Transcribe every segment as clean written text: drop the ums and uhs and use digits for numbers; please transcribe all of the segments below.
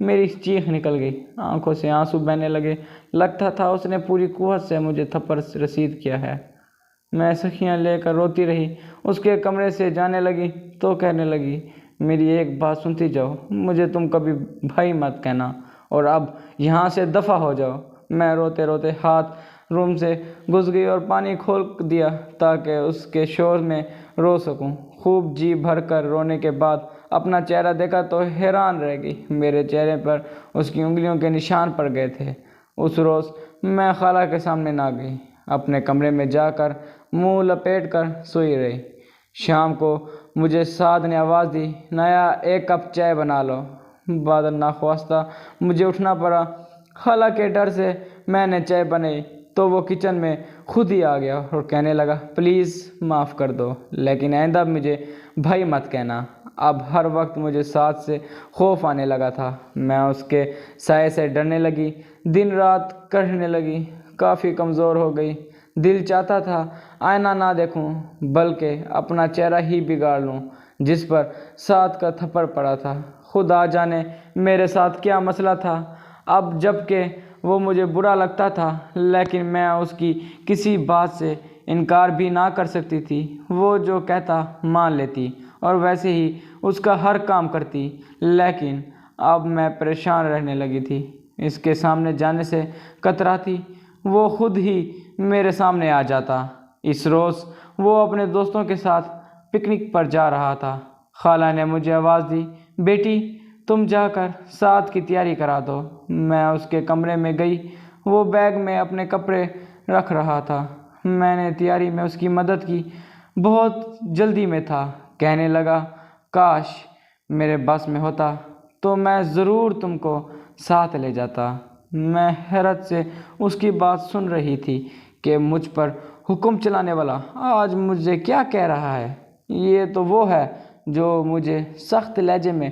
میری چیخ نکل گئی، آنکھوں سے آنسو بہنے لگے۔ لگتا تھا اس نے پوری قوت سے مجھے تھپڑ رسید کیا ہے۔ میں سخیاں لے کر روتی رہی۔ اس کے کمرے سے جانے لگی تو کہنے لگی، میری ایک بات سنتی جاؤ، مجھے تم کبھی بھائی مت کہنا، اور اب یہاں سے دفع ہو جاؤ۔ میں روتے روتے ہاتھ روم سے گھس گئی اور پانی کھول دیا تاکہ اس کے شور میں رو سکوں۔ خوب جی بھر کر رونے کے بعد اپنا چہرہ دیکھا تو حیران رہ گئی۔ میرے چہرے پر اس کی انگلیوں کے نشان پڑ گئے تھے۔ اس روز میں خالہ کے سامنے نہ گئی، اپنے کمرے میں جا کر منہ لپیٹ کر سوئی رہی۔ شام کو مجھے سعد نے آواز دی، نیا ایک کپ چائے بنا لو۔ بعد ناخواستہ مجھے اٹھنا پڑا۔ خالہ کے ڈر سے میں نے چائے بنائی تو وہ کچن میں خود ہی آ گیا اور کہنے لگا، پلیز معاف کر دو، لیکن آئندہ مجھے بھائی مت کہنا۔ اب ہر وقت مجھے سعد سے خوف آنے لگا تھا۔ میں اس کے سائے سے ڈرنے لگی، دن رات کڑھنے لگی، کافی کمزور ہو گئی۔ دل چاہتا تھا آئینہ نہ دیکھوں بلکہ اپنا چہرہ ہی بگاڑ لوں جس پر سعد کا تھپڑ پڑا تھا۔ خدا جانے میرے ساتھ کیا مسئلہ تھا۔ اب جب کہ وہ مجھے برا لگتا تھا لیکن میں اس کی کسی بات سے انکار بھی نہ کر سکتی تھی۔ وہ جو کہتا مان لیتی اور ویسے ہی اس کا ہر کام کرتی، لیکن اب میں پریشان رہنے لگی تھی۔ اس کے سامنے جانے سے کتراتی، وہ خود ہی میرے سامنے آ جاتا۔ اس روز وہ اپنے دوستوں کے ساتھ پکنک پر جا رہا تھا۔ خالہ نے مجھے آواز دی، بیٹی تم جا کر سعد کی تیاری کرا دو۔ میں اس کے کمرے میں گئی، وہ بیگ میں اپنے کپڑے رکھ رہا تھا۔ میں نے تیاری میں اس کی مدد کی، بہت جلدی میں تھا۔ کہنے لگا، کاش میرے بس میں ہوتا تو میں ضرور تم کو ساتھ لے جاتا۔ میں حیرت سے اس کی بات سن رہی تھی کہ مجھ پر حکم چلانے والا آج مجھے کیا کہہ رہا ہے۔ یہ تو وہ ہے جو مجھے سخت لہجے میں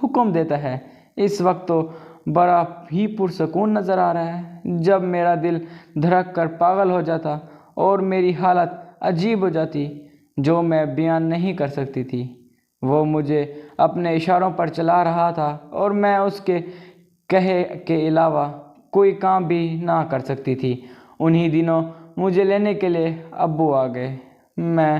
حکم دیتا ہے۔ اس وقت تو بڑا ہی پرسکون نظر آ رہا ہے۔ جب میرا دل دھڑک کر پاگل ہو جاتا اور میری حالت عجیب ہو جاتی جو میں بیان نہیں کر سکتی تھی۔ وہ مجھے اپنے اشاروں پر چلا رہا تھا اور میں اس کے کہے کے علاوہ کوئی کام بھی نہ کر سکتی تھی۔ انہی دنوں مجھے لینے کے لیے ابو آ گئے۔ میں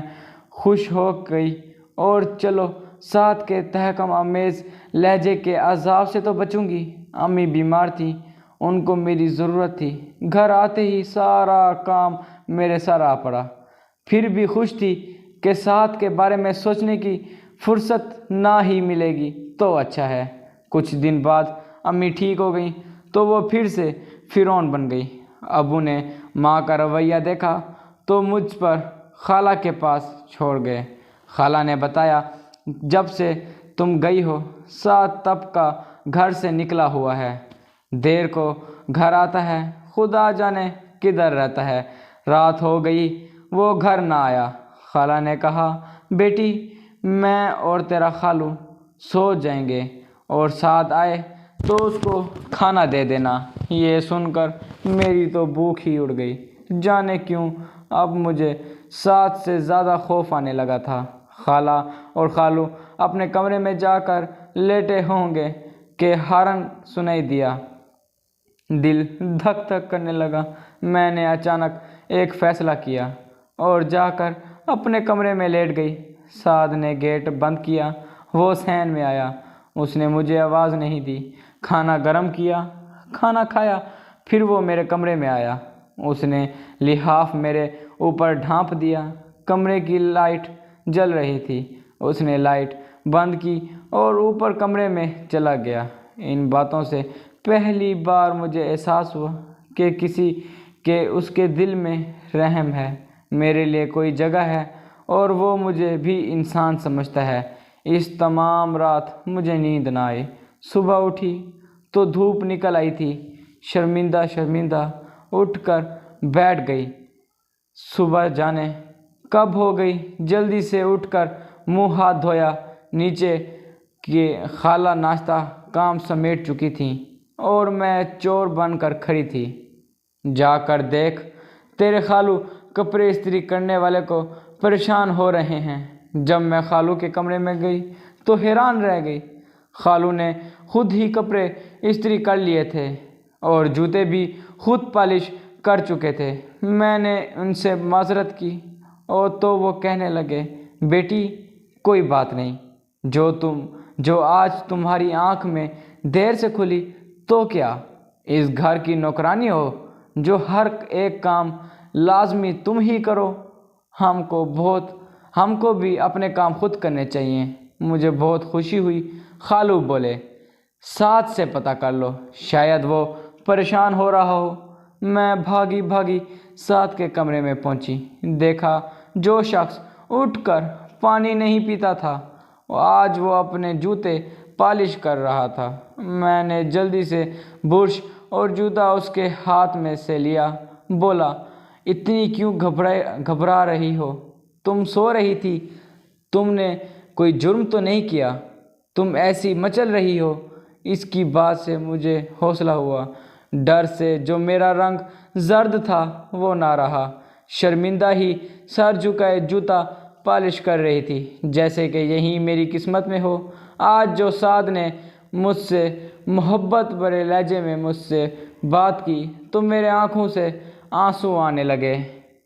خوش ہو گئی اور چلو سعد کے تحکم آمیز لہجے کے عذاب سے تو بچوں گی۔ امی بیمار تھیں، ان کو میری ضرورت تھی۔ گھر آتے ہی سارا کام میرے سر آ پڑا۔ پھر بھی خوش تھی کہ سعد کے بارے میں سوچنے کی فرصت نہ ہی ملے گی تو اچھا ہے۔ کچھ دن بعد امی ٹھیک ہو گئیں تو وہ پھر سے فرعون بن گئی۔ ابو نے ماں کا رویہ دیکھا تو مجھ پر خالہ کے پاس چھوڑ گئے۔ خالہ نے بتایا، جب سے تم گئی ہو سعد تب کا گھر سے نکلا ہوا ہے، دیر کو گھر آتا ہے، خدا جانے کدھر رہتا ہے۔ رات ہو گئی وہ گھر نہ آیا۔ خالہ نے کہا، بیٹی میں اور تیرا خالو سو جائیں گے اور سعد آئے تو اس کو کھانا دے دینا۔ یہ سن کر میری تو بھوک ہی اڑ گئی۔ جانے کیوں اب مجھے سعد سے زیادہ خوف آنے لگا تھا۔ خالہ اور خالو اپنے کمرے میں جا کر لیٹے ہوں گے کہ ہارن سنائی دیا۔ دل دھک دھک کرنے لگا۔ میں نے اچانک ایک فیصلہ کیا اور جا کر اپنے کمرے میں لیٹ گئی۔ سعد نے گیٹ بند کیا، وہ صحن میں آیا۔ اس نے مجھے آواز نہیں دی۔ کھانا گرم کیا، کھانا کھایا، پھر وہ میرے کمرے میں آیا۔ اس نے لحاف میرے اوپر ڈھانپ دیا۔ کمرے کی لائٹ جل رہی تھی۔ اس نے لائٹ بند کی اور اوپر کمرے میں چلا گیا۔ ان باتوں سے پہلی بار مجھے احساس ہوا کہ کسی کے اس کے دل میں رحم ہے، میرے لیے کوئی جگہ ہے اور وہ مجھے بھی انسان سمجھتا ہے۔ اس تمام رات مجھے نیند نہ آئی۔ صبح اٹھی تو دھوپ نکل آئی تھی۔ شرمندہ شرمندہ اٹھ کر بیٹھ گئی۔ صبح جانے کب ہو گئی۔ جلدی سے اٹھ کر منہ ہاتھ دھویا۔ نیچے کہ خالہ ناشتہ کام سمیٹ چکی تھیں اور میں چور بن کر کھڑی تھی۔ جا کر دیکھ، تیرے خالو کپڑے استری کرنے والے کو پریشان ہو رہے ہیں۔ جب میں خالو کے کمرے میں گئی تو حیران رہ گئی۔ خالو نے خود ہی کپڑے استری کر لیے تھے اور جوتے بھی خود پالش کر چکے تھے۔ میں نے ان سے معذرت کی اور تو وہ کہنے لگے، بیٹی کوئی بات نہیں، جو آج تمہاری آنکھ میں دیر سے کھلی تو کیا اس گھر کی نوکرانی ہو جو ہر ایک کام لازمی تم ہی کرو؟ ہم کو بھی اپنے کام خود کرنے چاہیے۔ مجھے بہت خوشی ہوئی۔ خالو بولے، سعد سے پتہ کر لو، شاید وہ پریشان ہو رہا ہو۔ میں بھاگی سعد کے کمرے میں پہنچی، دیکھا جو شخص اٹھ کر پانی نہیں پیتا تھا آج وہ اپنے جوتے پالش کر رہا تھا۔ میں نے جلدی سے برش اور جوتا اس کے ہاتھ میں سے لیا، بولا، اتنی کیوں گھبرا رہی ہو؟ تم سو رہی تھی، تم نے کوئی جرم تو نہیں کیا، تم ایسی مچل رہی ہو؟ اس کی بات سے مجھے حوصلہ ہوا۔ ڈر سے جو میرا رنگ زرد تھا وہ نہ رہا۔ شرمندہ ہی سر جھکائے جوتا پالش کر رہی تھی، جیسے کہ یہی میری قسمت میں ہو۔ آج جو سعد نے مجھ سے محبت بھرے لہجے میں مجھ سے بات کی تو میرے آنکھوں سے آنسو آنے لگے۔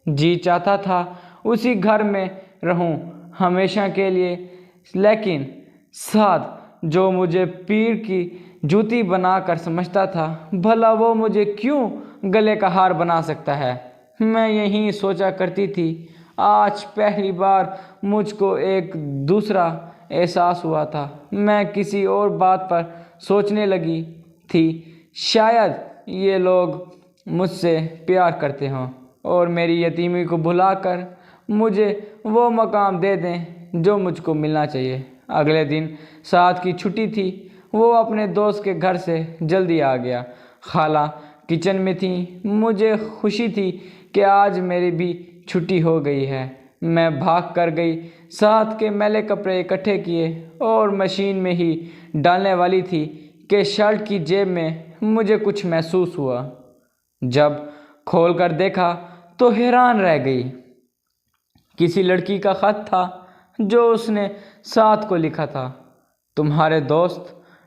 جی چاہتا تھا اسی گھر میں رہوں ہمیشہ کے لیے، لیکن سعد جو مجھے پیر کی جوتی بنا کر سمجھتا تھا، بھلا وہ مجھے کیوں گلے کا ہار بنا سکتا ہے؟ میں یہی سوچا کرتی تھی۔ آج پہلی بار مجھ کو ایک دوسرا احساس ہوا تھا۔ میں کسی اور بات پر سوچنے لگی تھی، شاید یہ لوگ مجھ سے پیار کرتے ہوں اور میری یتیمی کو بھلا کر مجھے وہ مقام دے دیں جو مجھ کو ملنا چاہیے۔ اگلے دن سعد کی چھٹی تھی، وہ اپنے دوست کے گھر سے جلدی آ گیا۔ خالہ کچن میں تھی۔ مجھے خوشی تھی کہ آج میری بھی چھٹی ہو گئی ہے۔ میں بھاگ کر گئی، سعد کے میلے کپڑے اکٹھے کیے اور مشین میں ہی ڈالنے والی تھی کہ شرٹ کی جیب میں مجھے کچھ محسوس ہوا۔ جب کھول کر دیکھا تو حیران رہ گئی۔ کسی لڑکی کا خط تھا جو اس نے سعد کو لکھا تھا، تمہارے دوست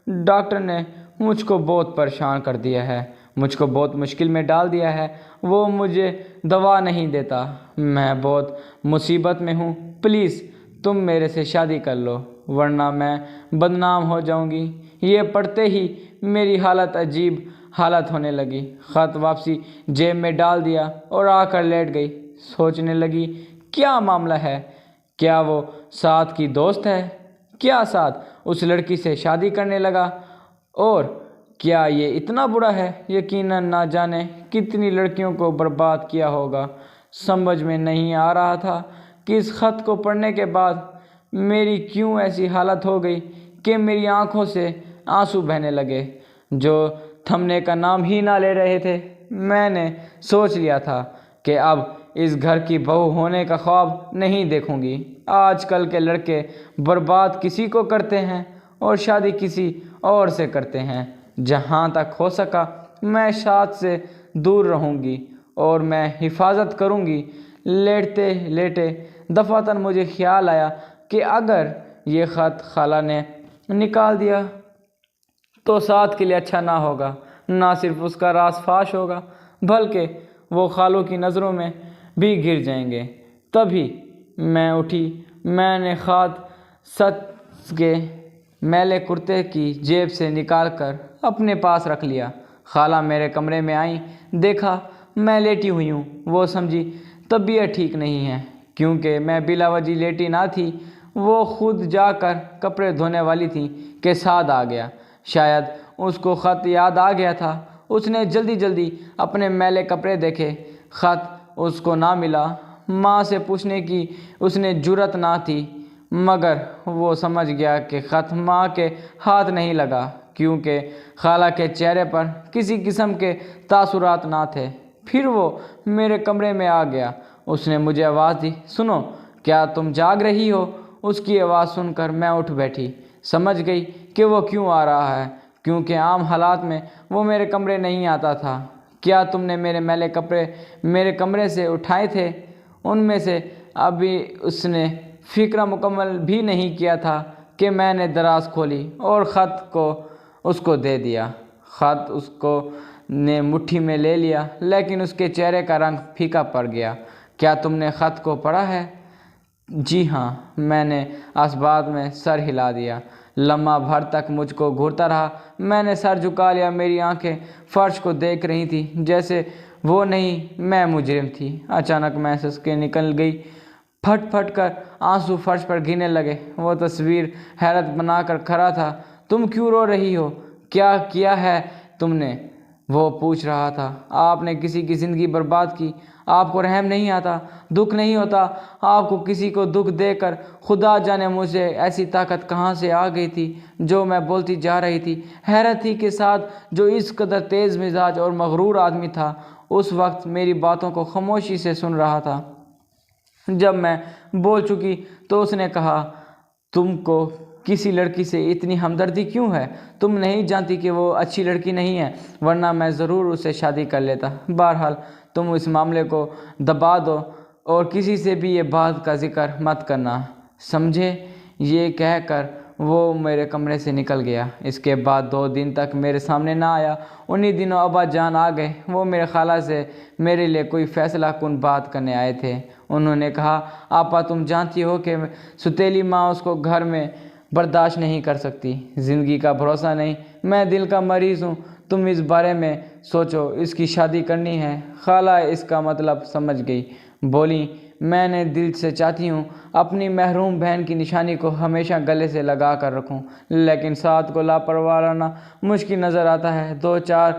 ڈاکٹر نے مجھ کو بہت پریشان کر دیا ہے، مجھ کو بہت مشکل میں ڈال دیا ہے، وہ مجھے دوا نہیں دیتا، میں بہت مصیبت میں ہوں، پلیز تم میرے سے شادی کر لو ورنہ میں بدنام ہو جاؤں گی۔ یہ پڑھتے ہی میری حالت عجیب حالت ہونے لگی۔ خط واپسی جیب میں ڈال دیا اور آ کر لیٹ گئی۔ سوچنے لگی، کیا معاملہ ہے؟ کیا وہ سعد کی دوست ہے؟ کیا سعد اس لڑکی سے شادی کرنے لگا؟ اور کیا یہ اتنا برا ہے؟ یقیناً نہ جانے کتنی لڑکیوں کو برباد کیا ہوگا۔ سمجھ میں نہیں آ رہا تھا کہ اس خط کو پڑھنے کے بعد میری کیوں ایسی حالت ہو گئی کہ میری آنکھوں سے آنسو بہنے لگے جو تھمنے کا نام ہی نہ لے رہے تھے۔ میں نے سوچ لیا تھا کہ اب اس گھر کی بہو ہونے کا خواب نہیں دیکھوں گی۔ آج کل کے لڑکے برباد کسی کو کرتے ہیں اور شادی کسی اور سے کرتے ہیں۔ جہاں تک ہو سکا میں سعد سے دور رہوں گی اور میں حفاظت کروں گی۔ لیٹتے لیٹے دفعتاً مجھے خیال آیا کہ اگر یہ خط خالہ نے نکال دیا تو سعد کے لیے اچھا نہ ہوگا۔ نہ صرف اس کا راز فاش ہوگا بلکہ وہ خالوں کی نظروں میں بھی گر جائیں گے۔ تبھی میں اٹھی۔ میں نے خط سعد کے میلے کرتے کی جیب سے نکال کر اپنے پاس رکھ لیا۔ خالہ میرے کمرے میں آئیں، دیکھا میں لیٹی ہوئی ہوں۔ وہ سمجھی طبیعت ٹھیک نہیں ہے، کیونکہ میں بلا وجہ لیٹی نہ تھی۔ وہ خود جا کر کپڑے دھونے والی تھی کہ سعد آ گیا۔ شاید اس کو خط یاد آ گیا تھا۔ اس نے جلدی اپنے میلے کپڑے دیکھے۔ خط اس کو نہ ملا۔ ماں سے پوچھنے کی اس نے جرأت نہ تھی، مگر وہ سمجھ گیا کہ خط ماں کے ہاتھ نہیں لگا، کیونکہ خالہ کے چہرے پر کسی قسم کے تاثرات نہ تھے۔ پھر وہ میرے کمرے میں آ گیا۔ اس نے مجھے آواز دی، سنو، کیا تم جاگ رہی ہو؟ اس کی آواز سن کر میں اٹھ بیٹھی۔ سمجھ گئی کہ وہ کیوں آ رہا ہے، کیونکہ عام حالات میں وہ میرے کمرے نہیں آتا تھا۔ کیا تم نے میرے میلے کپڑے میرے کمرے سے اٹھائے تھے؟ ان میں سے ابھی اس نے فکرہ مکمل بھی نہیں کیا تھا کہ میں نے دراز کھولی اور خط کو اس کو دے دیا۔ خط اس کو نے مٹھی میں لے لیا، لیکن اس کے چہرے کا رنگ پھیکا پڑ گیا۔ کیا تم نے خط کو پڑھا ہے؟ جی ہاں، میں نے اس بات میں سر ہلا دیا۔ لمحہ بھر تک مجھ کو گھورتا رہا۔ میں نے سر جھکا لیا۔ میری آنکھیں فرش کو دیکھ رہی تھیں، جیسے وہ نہیں میں مجرم تھی۔ اچانک میں سسکیں نکل گئی۔ پھٹ پھٹ کر آنسو فرش پر گرنے لگے۔ وہ تصویر حیرت بنا کر کھڑا تھا۔ تم کیوں رو رہی ہو؟ کیا کیا ہے تم نے؟ وہ پوچھ رہا تھا۔ آپ نے کسی کی زندگی برباد کی۔ آپ کو رحم نہیں آتا، دکھ نہیں ہوتا؟ آپ کو کسی کو دکھ دے کر خدا جانے مجھے ایسی طاقت کہاں سے آ گئی تھی جو میں بولتی جا رہی تھی۔ حیرت ہی کے ساتھ جو اس قدر تیز مزاج اور مغرور آدمی تھا، اس وقت میری باتوں کو خاموشی سے سن رہا تھا۔ جب میں بول چکی تو اس نے کہا، تم کو کسی لڑکی سے اتنی ہمدردی کیوں ہے؟ تم نہیں جانتی کہ وہ اچھی لڑکی نہیں ہے، ورنہ میں ضرور اس سے شادی کر لیتا۔ بہرحال تم اس معاملے کو دبا دو اور کسی سے بھی یہ بات کا ذکر مت کرنا، سمجھے؟ یہ کہہ کر وہ میرے کمرے سے نکل گیا۔ اس کے بعد 2 دن تک میرے سامنے نہ آیا۔ انہی دنوں ابا جان آ گئے۔ وہ میرے خالہ سے میرے لیے کوئی فیصلہ کن بات کرنے آئے تھے۔ انہوں نے کہا، آپا تم جانتی ہو کہ ستیلی ماں اس کو گھر میں برداشت نہیں کر سکتی۔ زندگی کا بھروسہ نہیں، میں دل کا مریض ہوں، تم اس بارے میں سوچو، اس کی شادی کرنی ہے۔ خالہ اس کا مطلب سمجھ گئی، بولی، میں نے دل سے چاہتی ہوں اپنی محروم بہن کی نشانی کو ہمیشہ گلے سے لگا کر رکھوں، لیکن سعد کو لاپرواہ رہنا مشکل نظر آتا ہے۔ 2-4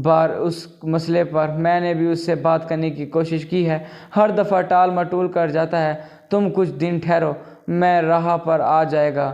بار اس مسئلے پر میں نے بھی اس سے بات کرنے کی کوشش کی ہے، ہر دفعہ ٹال مٹول کر جاتا ہے۔ تم کچھ دن ٹھہرو، میں راہ پر آ جائے گا،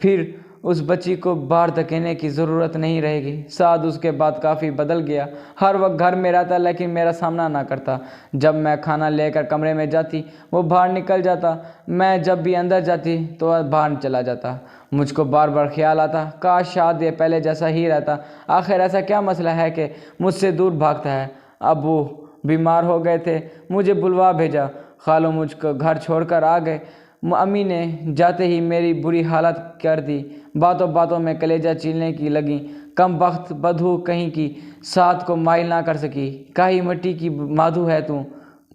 پھر اس بچی کو باہر دھکیلنے کی ضرورت نہیں رہے گی۔ سعد اس کے بعد کافی بدل گیا، ہر وقت گھر میں رہتا لیکن میرا سامنا نہ کرتا۔ جب میں کھانا لے کر کمرے میں جاتی وہ باہر نکل جاتا، میں جب بھی اندر جاتی تو باہر چلا جاتا۔ مجھ کو بار بار خیال آتا، کاش شاید یہ پہلے جیسا ہی رہتا۔ آخر ایسا کیا مسئلہ ہے کہ مجھ سے دور بھاگتا ہے؟ ابو بیمار ہو گئے تھے، مجھے بلوا بھیجا۔ خالو مجھ کو گھر چھوڑ کر آ گئے۔ امی نے جاتے ہی میری بری حالت کر دی، باتوں باتوں میں کلیجہ چیرنے کی لگیں۔ کم بخت بدھو کہیں کی سعد کو مائل نہ کر سکی۔ کاہی مٹی کی مادھو ہے تو،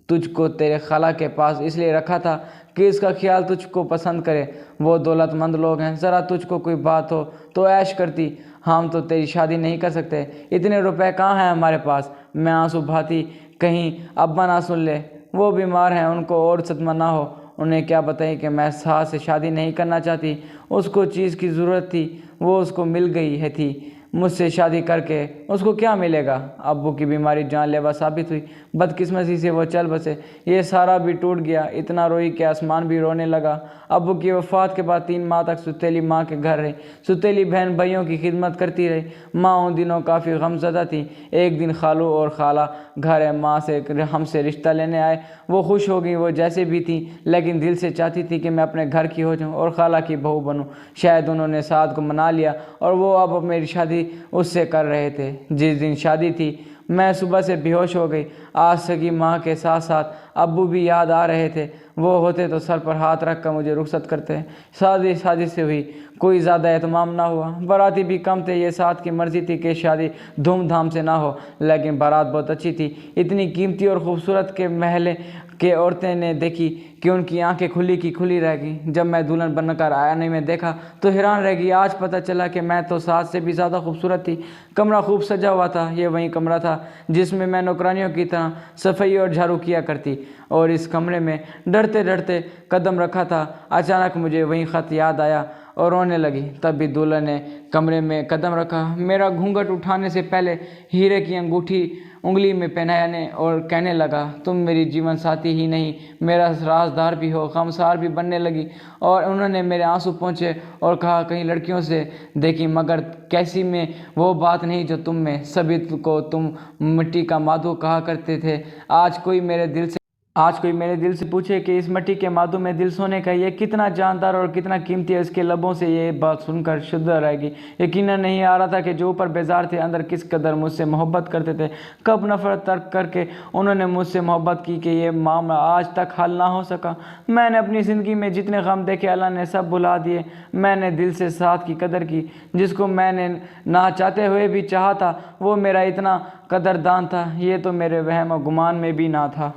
تجھ کو تیرے خالہ کے پاس اس لیے رکھا تھا کہ اس کا خیال تجھ کو پسند کرے۔ وہ دولت مند لوگ ہیں، ذرا تجھ کو کوئی بات ہو تو عیش کرتی، ہم تو تیری شادی نہیں کر سکتے، اتنے روپے کہاں ہیں ہمارے پاس۔ میں آنسو بہاتی، کہیں ابا نہ سن لے، وہ بیمار ہیں، ان کو اور صدمہ نہ ہو۔ انہیں کیا بتائیں کہ میں سعد سے شادی نہیں کرنا چاہتی، اس کو چیز کی ضرورت تھی، وہ اس کو مل گئی ہے تھی، مجھ سے شادی کر کے اس کو کیا ملے گا؟ ابو کی بیماری جان لیوا ثابت ہوئی، بدقسمتی سے وہ چل بسے، یہ سارا بھی ٹوٹ گیا، اتنا روئی کہ آسمان بھی رونے لگا۔ ابو کی وفات کے بعد 3 ماہ تک ستیلی ماں کے گھر رہی۔ ستیلی بہن بھائیوں کی خدمت کرتی رہی۔ ماں ان دنوں کافی غم زدہ تھی۔ ایک دن خالو اور خالہ گھر ماں سے ہم سے رشتہ لینے آئے۔ وہ خوش ہو گئی، وہ جیسے بھی تھیں، لیکن دل سے چاہتی تھی کہ میں اپنے گھر کی ہو جاؤں اور خالہ کی بہو بنوں۔ شاید انہوں نے سعد کو منا لیا اور وہ اب میری شادی اس سے کر رہے تھے۔ جس دن شادی تھی میں صبح سے بے ہوش ہو گئی۔ آج سگی ماں کے ساتھ ساتھ ابو بھی یاد آ رہے تھے۔ وہ ہوتے تو سر پر ہاتھ رکھ کر مجھے رخصت کرتے۔ شادی سے ہوئی، کوئی زیادہ اہتمام نہ ہوا، باراتی بھی کم تھے۔ یہ سعد کی مرضی تھی کہ شادی دھوم دھام سے نہ ہو، لیکن بارات بہت اچھی تھی، اتنی قیمتی اور خوبصورت کہ محلے کے عورتیں نے دیکھی کہ ان کی آنکھیں کھلی کی کھلی رہ گئیں۔ جب میں دلہن بن کر آنے میں دیکھا تو حیران رہ گئی۔ آج پتہ چلا کہ میں تو سعد سے بھی زیادہ خوبصورت تھی۔ کمرہ خوب سجا ہوا تھا۔ یہ وہی کمرہ تھا جس میں نوکرانیوں کی طرح صفائی اور جھاڑو کیا کرتی، اور اس کمرے میں ڈرتے ڈرتے قدم رکھا تھا۔ اچانک مجھے وہی خط یاد آیا اور رونے لگی۔ تب بھی دلہن نے کمرے میں قدم رکھا، میرا گھونگھٹ اٹھانے سے پہلے ہیرے کی انگوٹھی انگلی میں پہنانے اور کہنے لگا، تم میری جیون ساتھی ہی نہیں، میرا رازدار بھی ہو۔ خمسار بھی بننے لگی اور انہوں نے میرے آنسو پونچھے اور کہا، کئی لڑکیوں سے دیکھی مگر کیسی میں وہ بات نہیں جو تم میں۔ سبھی کو تم مٹی کا مادھو کہا کرتے تھے، آج کوئی میرے دل سے آج کوئی میرے دل سے پوچھے کہ اس مٹی کے مادوں میں دل سونے کا یہ کتنا جاندار اور کتنا قیمتی ہے، اس کے لبوں سے یہ بات سن کر شدہ رہ گی۔ یقیناً نہیں آ رہا تھا کہ جو اوپر بیزار تھے اندر کس قدر مجھ سے محبت کرتے تھے۔ کب نفرت ترک کر کے انہوں نے مجھ سے محبت کی کہ یہ معاملہ آج تک حل نہ ہو سکا۔ میں نے اپنی زندگی میں جتنے غم دیکھے اللہ نے سب بھلا دیے۔ میں نے دل سے ساتھ کی قدر کی، جس کو میں نے نہ چاہتے ہوئے بھی چاہا تھا وہ میرا اتنا قدردان تھا، یہ تو میرے وہم و گمان میں بھی نہ تھا۔